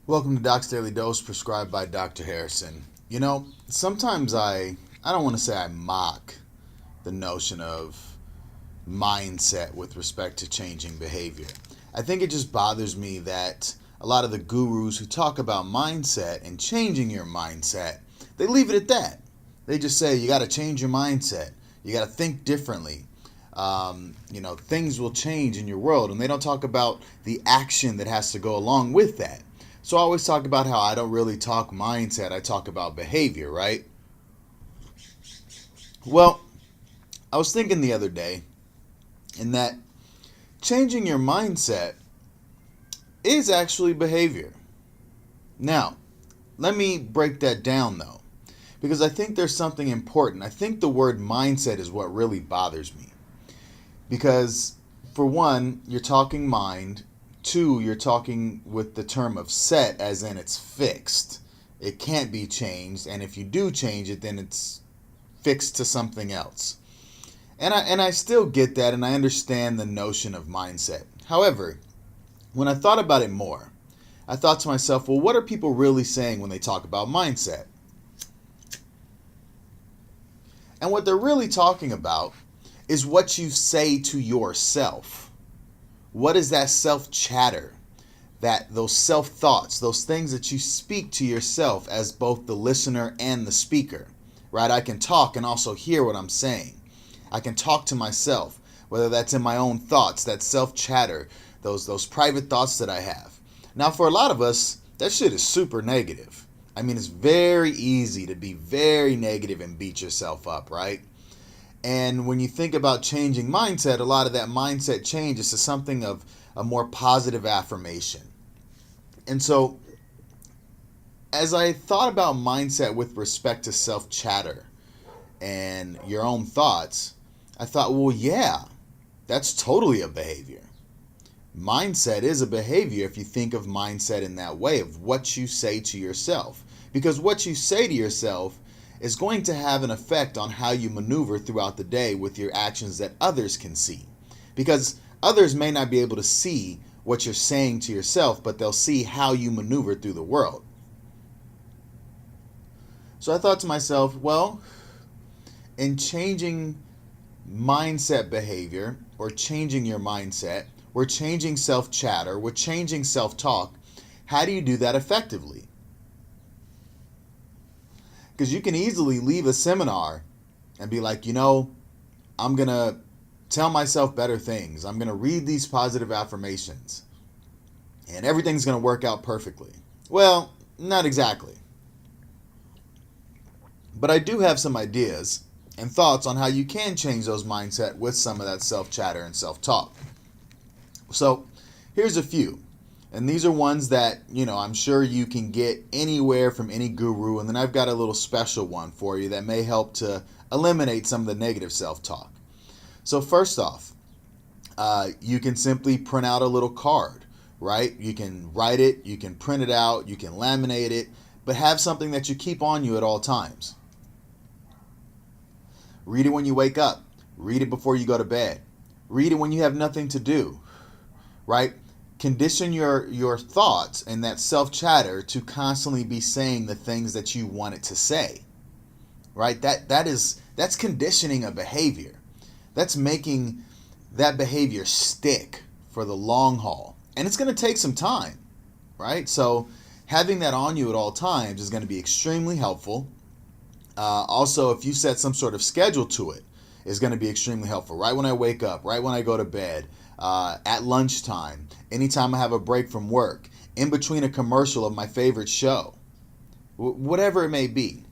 Welcome to Doc's Daily Dose, prescribed by Dr. Harrison. Sometimes I don't want to say I mock the notion of mindset with respect to changing behavior. I think it just bothers me that a lot of the gurus who talk about mindset and changing your mindset, they leave it at that. They just say you got to change your mindset. You got to think differently. Things will change in your world, and they don't talk about the action that has to go along with that. So I always talk about how I don't really talk mindset, I talk about behavior, right? Well, I was thinking the other day in that changing your mindset is actually behavior. Now, let me break that down though, because I think there's something important. I think the word mindset is what really bothers me. Because, for one, you're talking mind. Two, you're talking with the term of set, as in it's fixed. It can't be changed, and if you do change it, then it's fixed to something else. And I still get that, and I understand the notion of mindset. However, when I thought about it more, I thought to myself, well, what are people really saying when they talk about mindset? And what they're really talking about is what you say to yourself. What is that self chatter? Those self thoughts, those things that you speak to yourself as both the listener and the speaker. Right? I can talk and also hear what I'm saying. I can talk to myself, whether that's in my own thoughts, that self chatter, those private thoughts that I have. Now, for a lot of us, that shit is super negative. I mean, it's very easy to be very negative and beat yourself up, right? And when you think about changing mindset, a lot of that mindset change is to something of a more positive affirmation. And so, as I thought about mindset with respect to self chatter and your own thoughts, I thought, well, yeah, that's totally a behavior. Mindset is a behavior if you think of mindset in that way, of what you say to yourself. Because what you say to yourself is going to have an effect on how you maneuver throughout the day with your actions that others can see. Because others may not be able to see what you're saying to yourself, but they'll see how you maneuver through the world. So I thought to myself, well, in changing mindset behavior or changing your mindset, we're changing self chatter, we're changing self talk. How do you do that effectively? Because you can easily leave a seminar and be like, I'm going to tell myself better things. I'm going to read these positive affirmations and everything's going to work out perfectly. Well, not exactly. But I do have some ideas and thoughts on how you can change those mindset with some of that self chatter and self talk. So here's a few. And these are ones that, I'm sure you can get anywhere from any guru. And then I've got a little special one for you that may help to eliminate some of the negative self-talk. So first off, you can simply print out a little card, right? You can write it, you can print it out, you can laminate it, but have something that you keep on you at all times. Read it when you wake up. Read it before you go to bed. Read it when you have nothing to do, right? Condition your thoughts and that self-chatter to constantly be saying the things that you want it to say, right? That's conditioning a behavior. That's making that behavior stick for the long haul. And it's going to take some time, right? So having that on you at all times is going to be extremely helpful. Also, if you set some sort of schedule to it, is going to be extremely helpful. Right when I wake up, right when I go to bed, at lunchtime, anytime I have a break from work, in between a commercial of my favorite show, whatever it may be.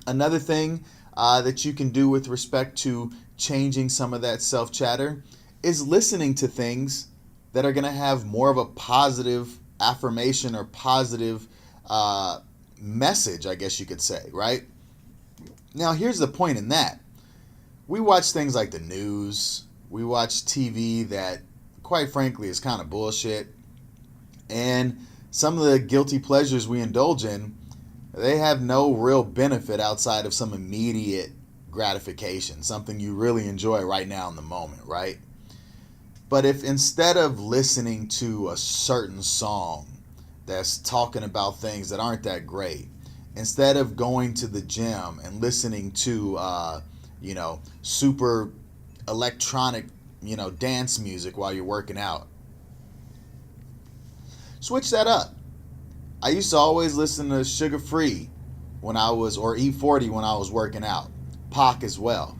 Another thing that you can do with respect to changing some of that self-chatter is listening to things that are going to have more of a positive affirmation or positive message, I guess you could say, right? Now, here's the point in that. We watch things like the news. We watch TV that, quite frankly, is kind of bullshit. And some of the guilty pleasures we indulge in, they have no real benefit outside of some immediate gratification, something you really enjoy right now in the moment, right? But if instead of listening to a certain song that's talking about things that aren't that great. Instead of going to the gym and listening to, super electronic, dance music while you're working out, switch that up. I used to always listen to Sugar Free or E40 when I was working out. Pac as well.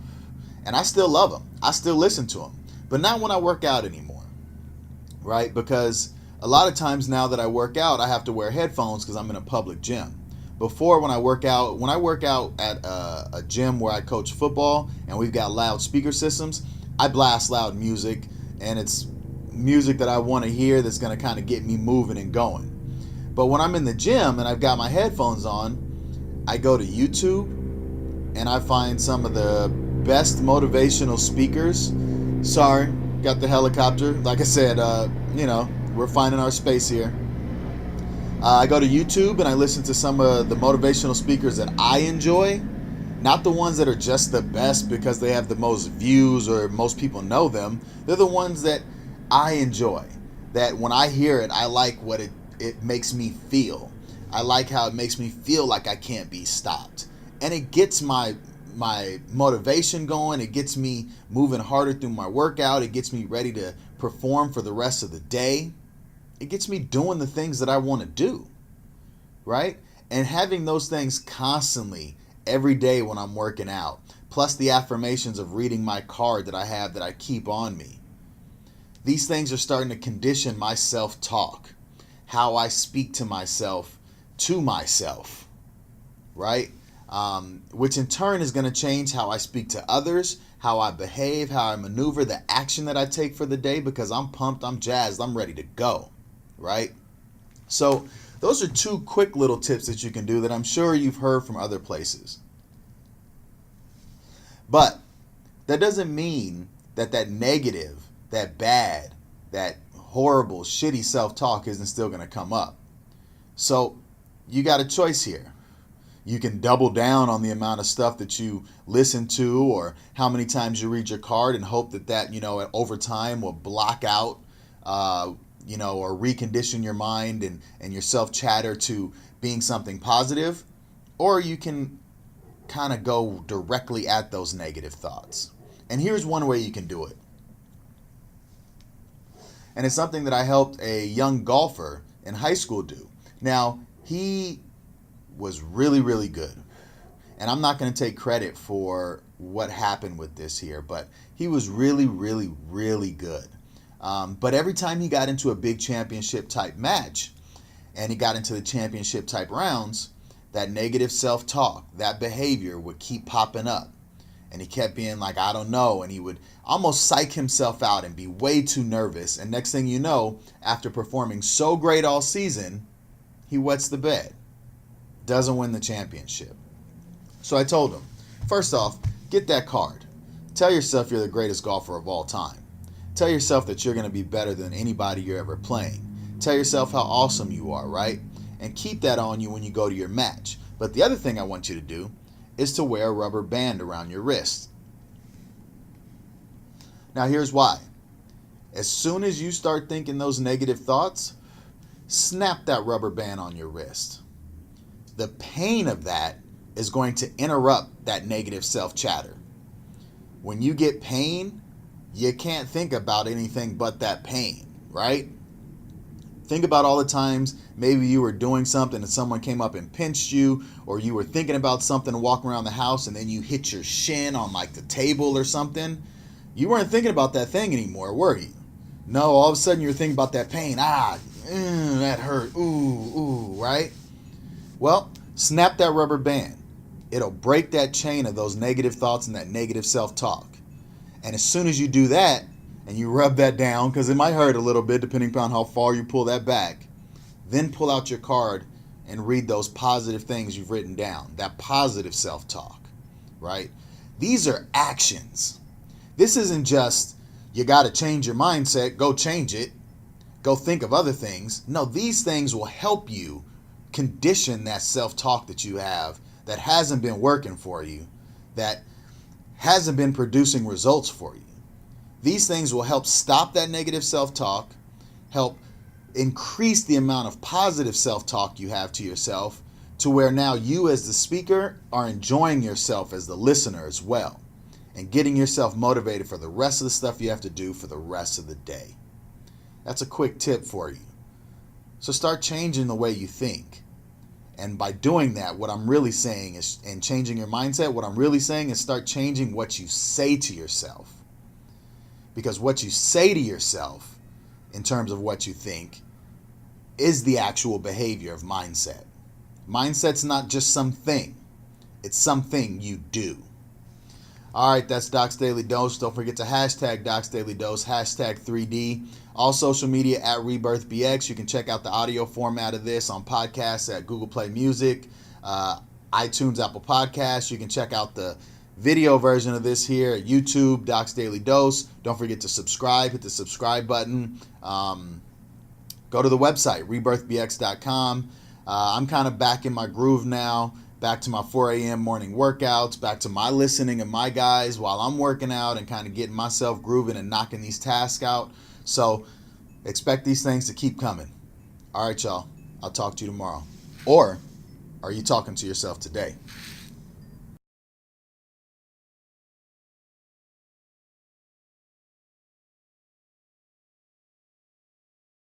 And I still love them. I still listen to them. But not when I work out anymore, right? Because a lot of times now that I work out, I have to wear headphones because I'm in a public gym. Before, when I work out at a gym where I coach football and we've got loud speaker systems, I blast loud music, and it's music that I want to hear that's going to kind of get me moving and going. But when I'm in the gym and I've got my headphones on, I go to YouTube and I find some of the best motivational speakers. Sorry, got the helicopter. Like I said, we're finding our space here. I go to YouTube and I listen to some of the motivational speakers that I enjoy. Not the ones that are just the best because they have the most views or most people know them. They're the ones that I enjoy. That when I hear it, I like what it makes me feel. I like how it makes me feel like I can't be stopped. And it gets my motivation going. It gets me moving harder through my workout. It gets me ready to perform for the rest of the day. It gets me doing the things that I want to do, right? And having those things constantly every day when I'm working out, plus the affirmations of reading my card that I have that I keep on me. These things are starting to condition my self-talk, how I speak to myself, right? Which in turn is going to change how I speak to others, how I behave, how I maneuver, the action that I take for the day, because I'm pumped, I'm jazzed, I'm ready to go, right? So those are two quick little tips that you can do that I'm sure you've heard from other places. But that doesn't mean that negative, that bad, that horrible, shitty self-talk isn't still going to come up. So you got a choice here. You can double down on the amount of stuff that you listen to or how many times you read your card and hope that over time will block out, or recondition your mind and your self-chatter to being something positive. Or you can kind of go directly at those negative thoughts. And here's one way you can do it. And it's something that I helped a young golfer in high school do. Now, he was really, really good. And I'm not going to take credit for what happened with this here, but he was really, really, really good. But every time he got into a big championship type match and he got into the championship type rounds, that negative self-talk, that behavior would keep popping up. And he kept being like, I don't know. And he would almost psych himself out and be way too nervous. And next thing you know, after performing so great all season, he wets the bed. Doesn't win the championship. So I told him, first off, get that card. Tell yourself you're the greatest golfer of all time. Tell yourself that you're going to be better than anybody you're ever playing. Tell yourself how awesome you are, right? And keep that on you when you go to your match. But the other thing I want you to do is to wear a rubber band around your wrist. Now here's why. As soon as you start thinking those negative thoughts, snap that rubber band on your wrist. The pain of that is going to interrupt that negative self-chatter. When you get pain, you can't think about anything but that pain, right? Think about all the times maybe you were doing something and someone came up and pinched you, or you were thinking about something walking around the house and then you hit your shin on like the table or something. You weren't thinking about that thing anymore, were you? No, all of a sudden you're thinking about that pain. That hurt. Ooh, right? Well, snap that rubber band. It'll break that chain of those negative thoughts and that negative self-talk. And as soon as you do that, and you rub that down, because it might hurt a little bit depending upon how far you pull that back, then pull out your card and read those positive things you've written down, that positive self-talk, right? These are actions. This isn't just, you got to change your mindset, go change it, go think of other things. No, these things will help you condition that self-talk that you have that hasn't been working for you, that hasn't been producing results for you. These things will help stop that negative self-talk, help increase the amount of positive self-talk you have to yourself to where now you as the speaker are enjoying yourself as the listener as well, and getting yourself motivated for the rest of the stuff you have to do for the rest of the day. That's a quick tip for you. So start changing the way you think. And by doing that, what I'm really saying is, and changing your mindset, what I'm really saying is start changing what you say to yourself. Because what you say to yourself in terms of what you think is the actual behavior of mindset. Mindset's not just something. It's something you do. All right, that's Doc's Daily Dose. Don't forget to hashtag Doc's Daily Dose, hashtag 3D. All social media at RebirthBX. You can check out the audio format of this on podcasts at Google Play Music, iTunes, Apple Podcasts. You can check out the video version of this here at YouTube, Doc's Daily Dose. Don't forget to subscribe. Hit the subscribe button. Go to the website, rebirthbx.com. I'm kind of back in my groove now. Back to my 4 a.m. morning workouts, back to my listening and my guys while I'm working out and kind of getting myself grooving and knocking these tasks out. So expect these things to keep coming. All right, y'all. I'll talk to you tomorrow. Or are you talking to yourself today?